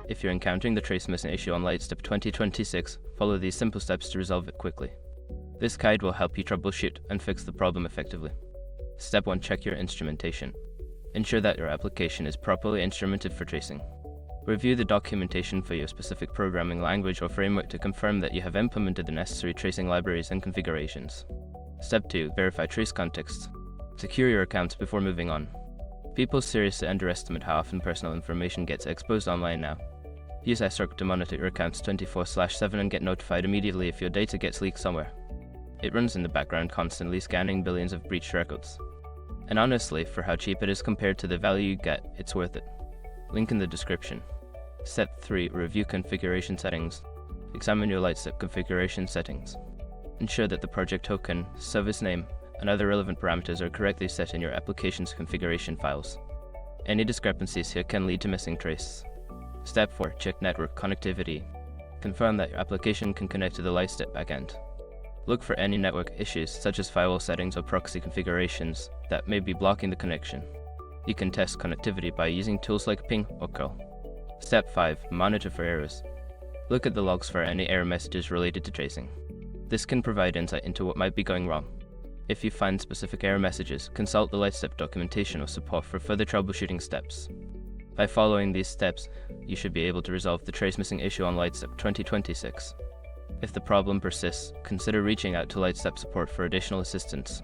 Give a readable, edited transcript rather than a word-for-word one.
If you're encountering the trace missing issue on Lightstep 2026, follow these simple steps to resolve it quickly. This guide will help you troubleshoot and fix the problem effectively. Step 1. Check your instrumentation. Ensure that your application is properly instrumented for tracing. Review the documentation for your specific programming language or framework to confirm that you have implemented the necessary tracing libraries and configurations. Step 2. Verify trace contexts. Secure your accounts before moving on. People seriously underestimate how often personal information gets exposed online now. Use iSork to monitor your accounts 24/7 and get notified immediately if your data gets leaked somewhere. It runs in the background, constantly scanning billions of breached records. And honestly, for how cheap it is compared to the value you get, it's worth it. Link in the description. Step 3. Review configuration settings. Examine your Lightstep configuration settings. Ensure that the project token, service name, and other relevant parameters are correctly set in your application's configuration files. Any discrepancies here can lead to missing traces. Step 4. Check network connectivity. Confirm that your application can connect to the Lightstep backend. Look for any network issues, such as firewall settings or proxy configurations, that may be blocking the connection. You can test connectivity by using tools like ping or curl. Step 5. Monitor for errors. Look at the logs for any error messages related to tracing. This can provide insight into what might be going wrong. If you find specific error messages, consult the Lightstep documentation or support for further troubleshooting steps. By following these steps, you should be able to resolve the trace missing issue on Lightstep 2026. If the problem persists, consider reaching out to Lightstep support for additional assistance.